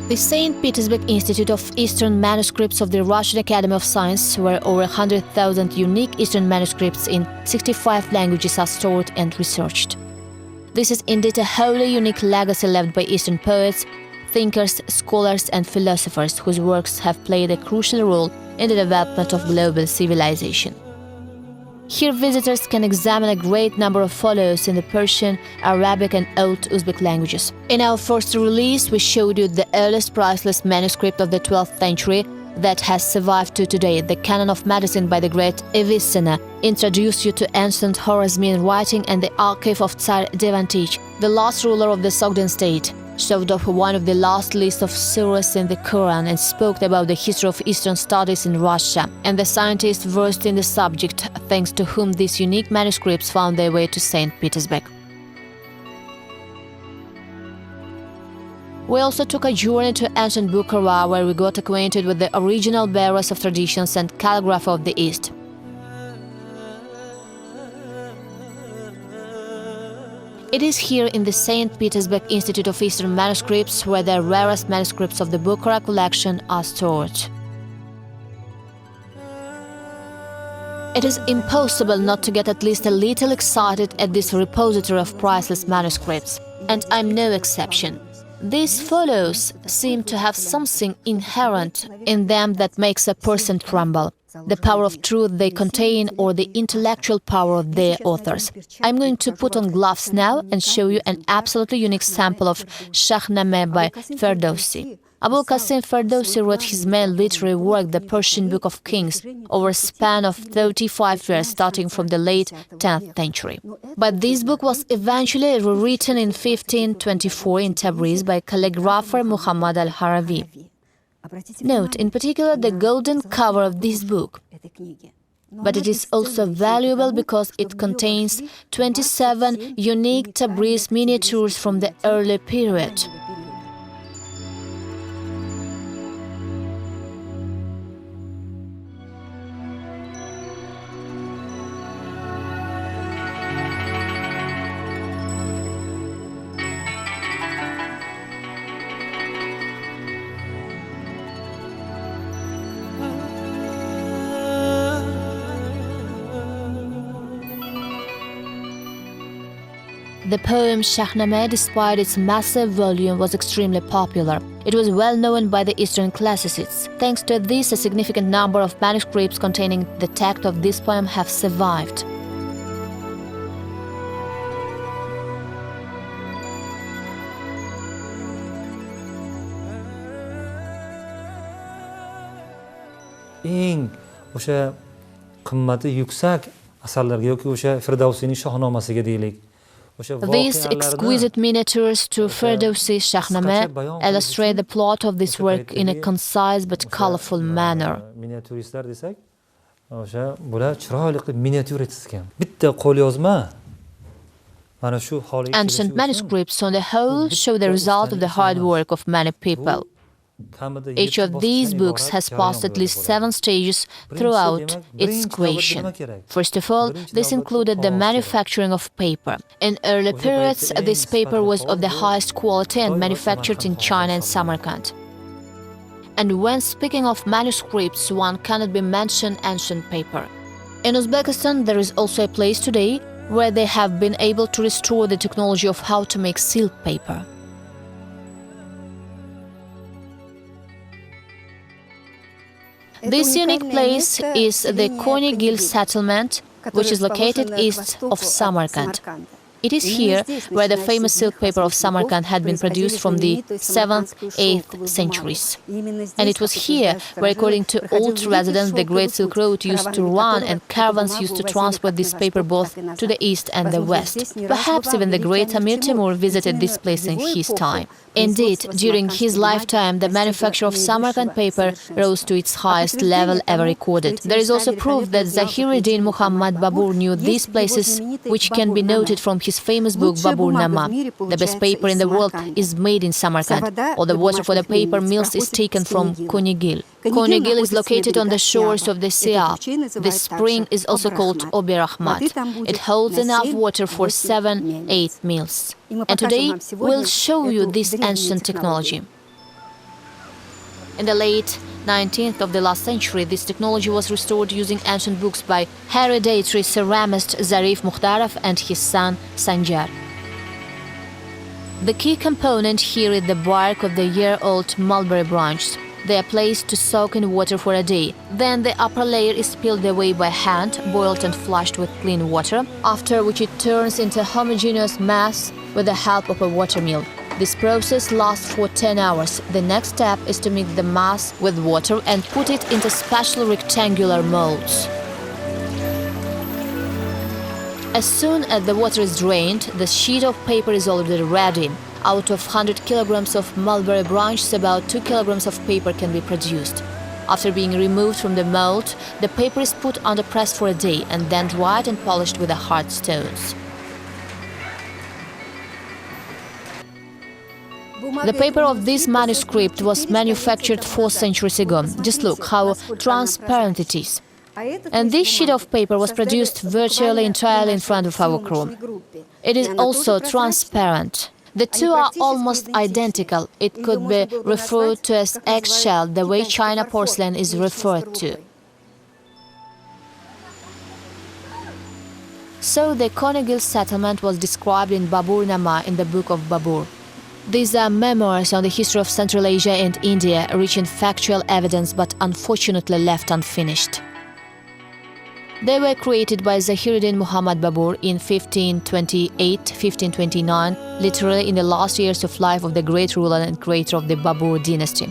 The St. Petersburg Institute of Eastern Manuscripts of the Russian Academy of Science, where over 100,000 unique Eastern manuscripts in 65 languages are stored and researched. This is indeed a wholly unique legacy left by Eastern poets, thinkers, scholars and philosophers whose works have played a crucial role in the development of global civilization. Here visitors can examine a great number of foliols in the Persian, Arabic and Old Uzbek languages. In our first release, we showed you the earliest priceless manuscript of the 12th century that has survived to today, the Canon of Medicine by the great Avicenna, introduced you to ancient Khwarezmian writing and the archive of Tsar Devantich, the last ruler of the Sogdian state, showed off one of the last lists of surahs in the Quran and spoke about the history of Eastern studies in Russia and the scientists versed in the subject, thanks to whom these unique manuscripts found their way to St. Petersburg. We also took a journey to ancient Bukhara, where we got acquainted with the original bearers of traditions and calligraphy of the East. It is here in the St. Petersburg Institute of Eastern Manuscripts where the rarest manuscripts of the Bukhara collection are stored. It is impossible not to get at least a little excited at this repository of priceless manuscripts, and I'm no exception. These folios seem to have something inherent in them that makes a person tremble. The power of truth they contain or the intellectual power of their authors. I'm going to put on gloves now and show you an absolutely unique sample of Shahnameh by Ferdowsi. Abul Qasim Ferdowsi wrote his main literary work, the Persian Book of Kings, over a span of 35 years starting from the late 10th century. But this book was eventually rewritten in 1524 in Tabriz by calligrapher Muhammad al-Haravi. Note, in particular, the golden cover of this book. But it is also valuable because it contains 27 unique Tabriz miniatures from the early period. The poem Shahnameh, despite its massive volume, was extremely popular. It was well known by the Eastern classicists. Thanks to this, a significant number of manuscripts containing the text of this poem have survived. eng o'sha qimmati yuksak asarlarga yoki o'sha Firdavsiyning Shohnomasiga deylik. These exquisite miniatures to Ferdowsi's Shahnameh illustrate the plot of this work in a concise but colorful manner. Miniaturistlar desak, o'sha bular chiroyli qilib miniatyura chizgan. Bitta qo'lyozma mana shu holiga. Ancient manuscripts on the whole show the result of the hard work of many people. Each of these books has passed at least 7 stages throughout its creation. First of all, this included the manufacturing of paper. In early periods, this paper was of the highest quality and manufactured in China and Samarkand. And when speaking of manuscripts, one cannot be mentioned ancient paper. In Uzbekistan, there is also a place today where they have been able to restore the technology of how to make silk paper. This unique place is the Konigil settlement, which is located east of Samarkand. It is here where the famous silk paper of Samarkand had been produced from the 7th, 8th centuries. And it was here where, according to old residents, the Great Silk Road used to run and caravans used to transport this paper both to the east and the west. Perhaps even the great Amir Timur visited this place in his time. Indeed, during his lifetime, the manufacture of Samarkand paper rose to its highest level ever recorded. There is also proof that Zahir-ud-Din Muhammad Babur knew these places, which can be noted from his famous book Babur Nama. The best paper in the world is made in Samarkand. All the water for the paper mills is taken from Konigil. Konigil is located on the shores of the Siab. This spring is also called Obi Rahmat. It holds enough water for 7-8 mills. And today, we'll show you this ancient technology. In the late 19th of the last century, this technology was restored using ancient books by hereditary ceramist Zarif Mukhtarov and his son Sanjar. The key component here is the bark of the year-old mulberry branch. They are placed to soak in water for a day. Then the upper layer is peeled away by hand, boiled and flushed with clean water, after which it turns into a homogeneous mass with the help of a water mill. This process lasts for 10 hours. The next step is to mix the mass with water and put it into special rectangular molds. As soon as the water is drained, the sheet of paper is already ready. Out of 100 kilograms of mulberry branches, about 2 kilograms of paper can be produced. After being removed from the mold, the paper is put under press for a day and then dried and polished with the hard stones. The paper of this manuscript was manufactured 4 centuries ago. Just look how transparent it is. And this sheet of paper was produced virtually entirely in front of our crew. It is also transparent. The two are almost identical. It could be referred to as eggshell, the way China porcelain is referred to. So the Konigil settlement was described in Babur Nama in the Book of Babur. These are memoirs on the history of Central Asia and India, rich in factual evidence but unfortunately left unfinished. They were created by Zahiruddin Muhammad Babur in 1528-1529, literally in the last years of life of the great ruler and creator of the Babur dynasty.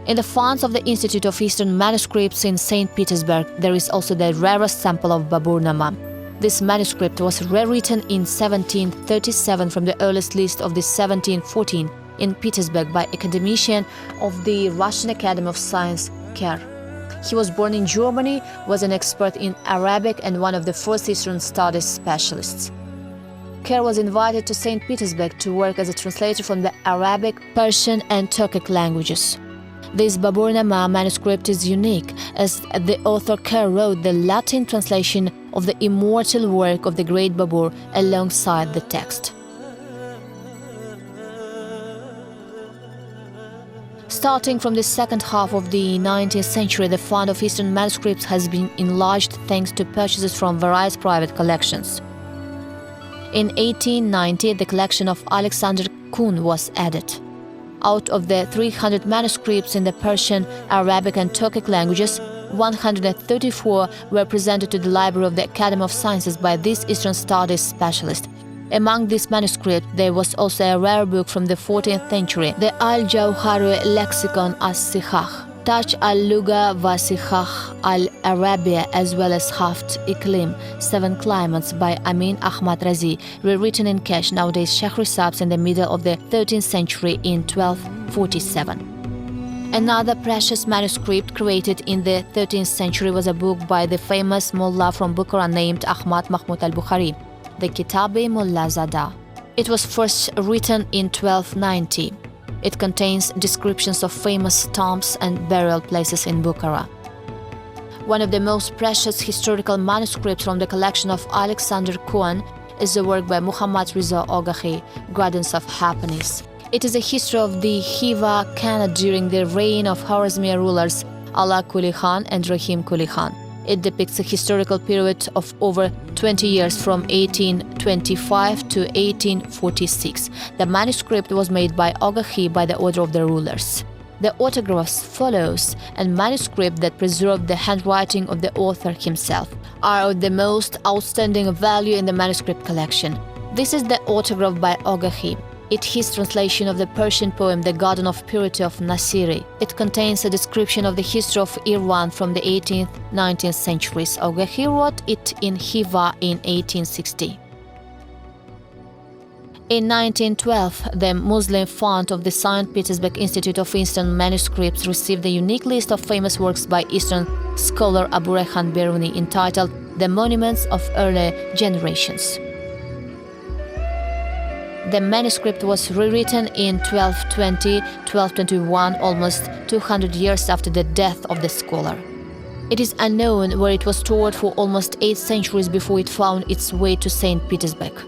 In the funds of the Institute of Eastern Manuscripts in St. Petersburg, there is also the rarest sample of Babur Nama. This manuscript was rewritten in 1737 from the earliest list of the 1714 in Petersburg by academician of the Russian Academy of Science, Kerr. He was born in Germany, was an expert in Arabic and one of the first Eastern studies specialists. Kerr was invited to St. Petersburg to work as a translator from the Arabic, Persian and Turkic languages. This Babur Nama manuscript is unique, as the author Kerr wrote the Latin translation of the immortal work of the great Babur alongside the text. Starting from the second half of the 19th century, the fund of Eastern manuscripts has been enlarged thanks to purchases from various private collections. In 1890, the collection of Alexander Kun was added. Out of the 300 manuscripts in the Persian, Arabic and Turkic languages, 134 were presented to the Library of the Academy of Sciences by this Eastern Studies specialist. Among these manuscripts, there was also a rare book from the 14th century, the Al-Jawhari Lexicon as-Sihah, Taj al-Lugha wa Sihah al-Arabia, as well as Haft Iklim, 7 Climates by Amin Ahmad Razi, rewritten in Kesh, nowadays Shahrisabz, in the middle of the 13th century in 1247. Another precious manuscript created in the 13th century was a book by the famous mullah from Bukhara named Ahmad Mahmud al-Bukhari, the Kitab-e Mulla Zada. It was first written in 1290. It contains descriptions of famous tombs and burial places in Bukhara. One of the most precious historical manuscripts from the collection of Alexander Kuan is the work by Muhammad Riza Ogahi, Gardens of Happiness. It is a history of the Khiva Khanate during the reign of Khwarezmiya rulers Allah Quli Khan and Rahim Quli Khan. It depicts a historical period of over 20 years from 1825 to 1846. The manuscript was made by Ogahi by the order of the rulers. The autographs follows, and manuscript that preserve the handwriting of the author himself, are of the most outstanding value in the manuscript collection. This is the autograph by Ogahi. It is his translation of the Persian poem The Garden of Purity of Nasiri. It contains a description of the history of Iran from the 18th, 19th centuries. Ogahi wrote it in Khiva in 1860. In 1912, the Muslim fund of the St. Petersburg Institute of Eastern Manuscripts received a unique list of famous works by Eastern scholar Abu Rayhan Biruni entitled The Monuments of Early Generations. The manuscript was rewritten in 1220-1221, almost 200 years after the death of the scholar. It is unknown where it was stored for almost 8 centuries before it found its way to St. Petersburg.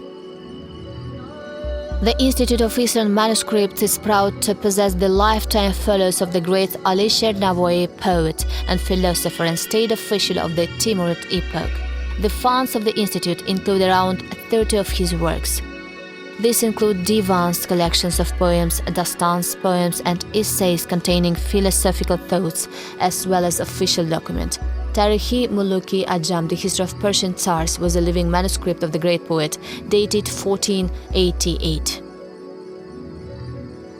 The Institute of Eastern Manuscripts is proud to possess the lifetime fellows of the great Alisher Navoei, poet and philosopher and state official of the Timurid epoch. The funds of the Institute include around 30 of his works. These include divans, collections of poems, dastans, poems and essays containing philosophical thoughts, as well as official documents. Tarikh-i Muluki Ajam, the history of Persian Tsars, was a living manuscript of the great poet, dated 1488.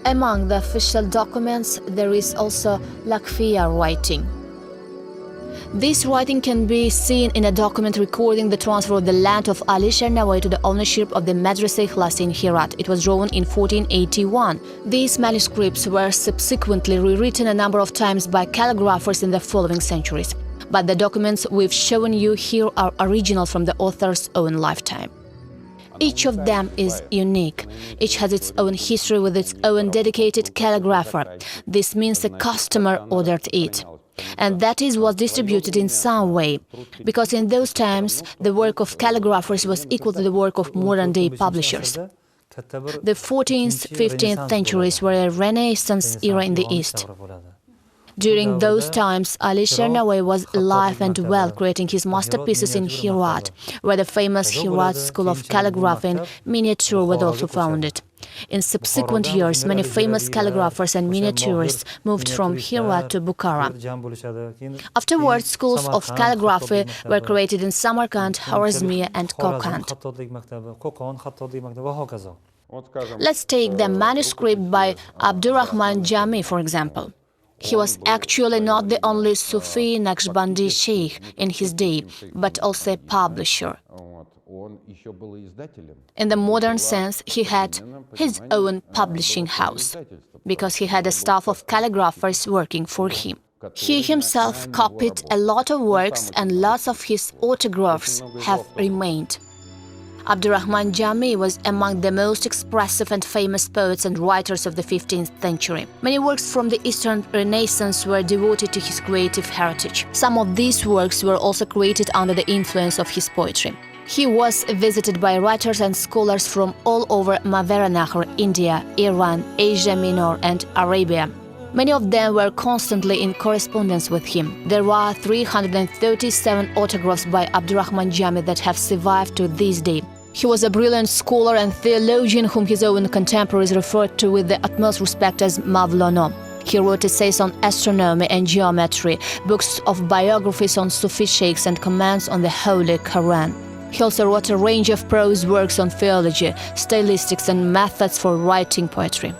Among the official documents, there is also Lakfiya writing. This writing can be seen in a document recording the transfer of the land of Alisher Navoei to the ownership of the Madrasa Ikhlas in Herat. It was drawn in 1481. These manuscripts were subsequently rewritten a number of times by calligraphers in the following centuries. But the documents we've shown you here are original from the author's own lifetime. Each of them is unique. Each has its own history with its own dedicated calligrapher. This means a customer ordered it. And that is was distributed in some way, because in those times the work of calligraphers was equal to the work of modern-day publishers. The 14th, 15th centuries were a Renaissance era in the East. During those times, Alisher Navoei was alive and well, creating his masterpieces in Herat, where the famous Herat school of calligraphy and miniature was also founded. In subsequent years, many famous calligraphers and miniaturists moved from Herat to Bukhara. Afterwards, schools of calligraphy were created in Samarkand, Khwarezmiya and Kokand. Let's take the manuscript by Abdurrahman Jami, for example. He was actually not the only Sufi Naqshbandi sheikh in his day, but also a publisher. In the modern sense, he had his own publishing house, because he had a staff of calligraphers working for him. He himself copied a lot of works and lots of his autographs have remained. Abdurrahman Jami was among the most expressive and famous poets and writers of the 15th century. Many works from the Eastern Renaissance were devoted to his creative heritage. Some of these works were also created under the influence of his poetry. He was visited by writers and scholars from all over Maverenahar, India, Iran, Asia Minor and Arabia. Many of them were constantly in correspondence with him. There are 337 autographs by Abdurrahman Jami that have survived to this day. He was a brilliant scholar and theologian whom his own contemporaries referred to with the utmost respect as Mavlana. He wrote essays on astronomy and geometry, books of biographies on Sufi sheikhs and comments on the Holy Quran. He also wrote a range of prose works on theology, stylistics and methods for writing poetry.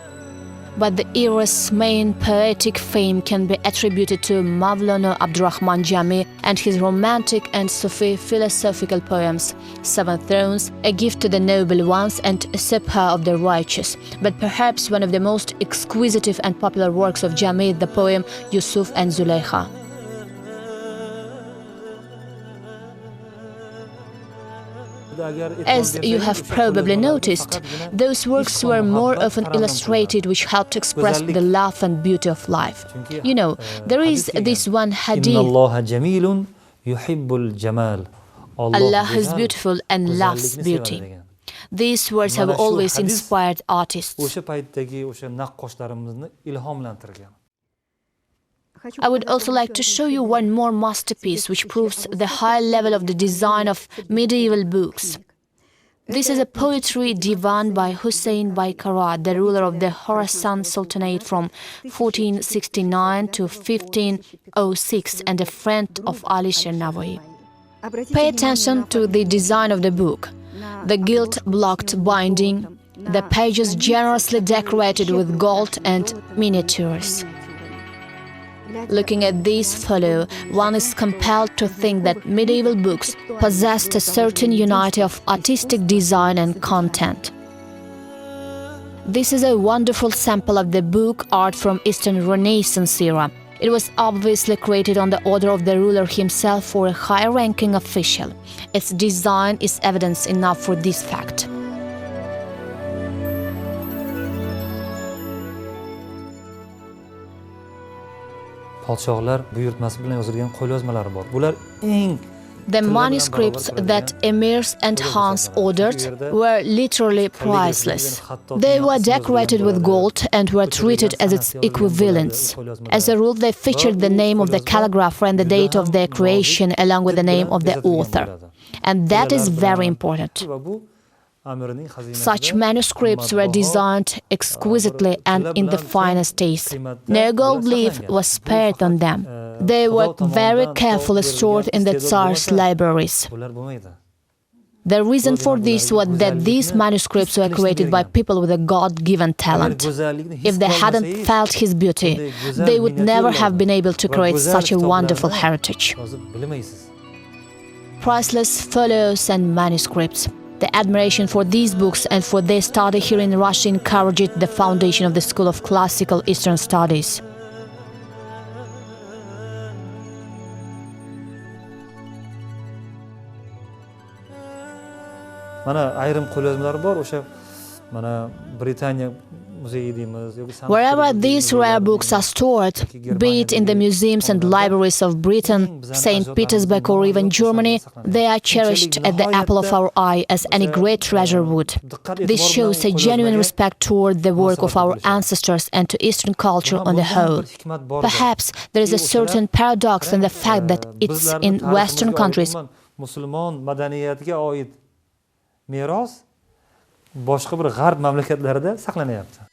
But the era's main poetic fame can be attributed to Mavlana Abdurrahman Jami and his romantic and Sufi philosophical poems, Seven Thrones, A Gift to the Noble Ones and Sepha of the Righteous. But perhaps one of the most exquisite and popular works of Jami is the poem Yusuf and Zulaykha. As you have probably noticed, those works were more often illustrated, which helped express the love and beauty of life. You know, there is this one hadith, Allah is beautiful and loves beauty. These words have always inspired artists. I would also like to show you one more masterpiece which proves the high level of the design of medieval books. This is a poetry divan by Hussein Baikara, the ruler of the Khorasan Sultanate from 1469 to 1506 and a friend of Alisher Navoei. Pay attention to the design of the book. The gilt-blocked binding, the pages generously decorated with gold and miniatures. Looking at these photo, one is compelled to think that medieval books possessed a certain unity of artistic design and content. This is a wonderful sample of the book art from Eastern Renaissance era. It was obviously created on the order of the ruler himself for a high-ranking official. Its design is evidence enough for this fact. Podshohlar buyurtmasi bilan yozilgan qo'lyozmalari bor. Bular eng The manuscripts that Emirs and Hans ordered were literally priceless. They were decorated with gold and were treated as its equivalents. As a rule, they featured the name of the calligrapher and the date of their creation along with the name of the author. And that is very important. Such manuscripts were designed exquisitely and in the finest taste. No gold leaf was spared on them. They were very carefully stored in the Tsar's libraries. The reason for this was that these manuscripts were created by people with a God-given talent. If they hadn't felt his beauty, they would never have been able to create such a wonderful heritage. Priceless folios and manuscripts. The admiration for these books and for their study here in Russia encouraged the foundation of the School of Classical Eastern Studies. Mana ayrim qo'lyozmalar bor, o'sha mana Britaniya muzeyi deymiz yoki Wherever these rare books are stored, be it in the museums and libraries of Britain, St. Petersburg or even Germany, they are cherished as the apple of our eye as any great treasure would. This shows a genuine respect toward the work of our ancestors and to Eastern culture on the whole. Perhaps there is a certain paradox in the fact that it's in Western countries musulmon madaniyatiga oid meros boshqa bir g'arb mamlakatlarida saqlanyapti.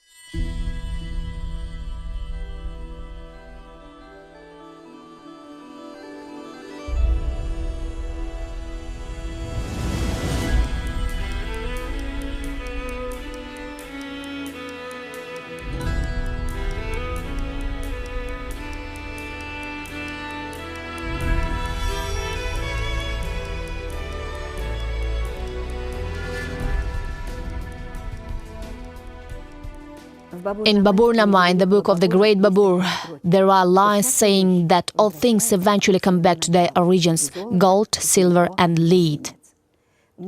In Babur-Nama, in the book of the great Babur, there are lines saying that all things eventually come back to their origins, gold, silver and lead.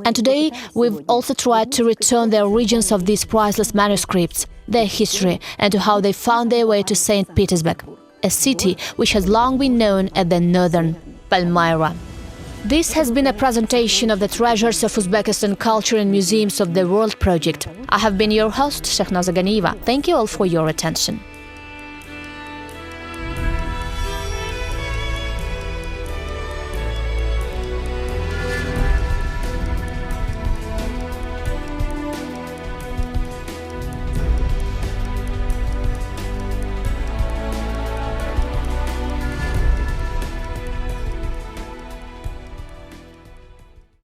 And today, we've also tried to return the origins of these priceless manuscripts, their history, and to how they found their way to St. Petersburg, a city which has long been known as the Northern Palmyra. This has been a presentation of the treasures of Uzbekistan culture and museums of the world project. I have been your host, Shahnaza Ganieva. Thank you all for your attention.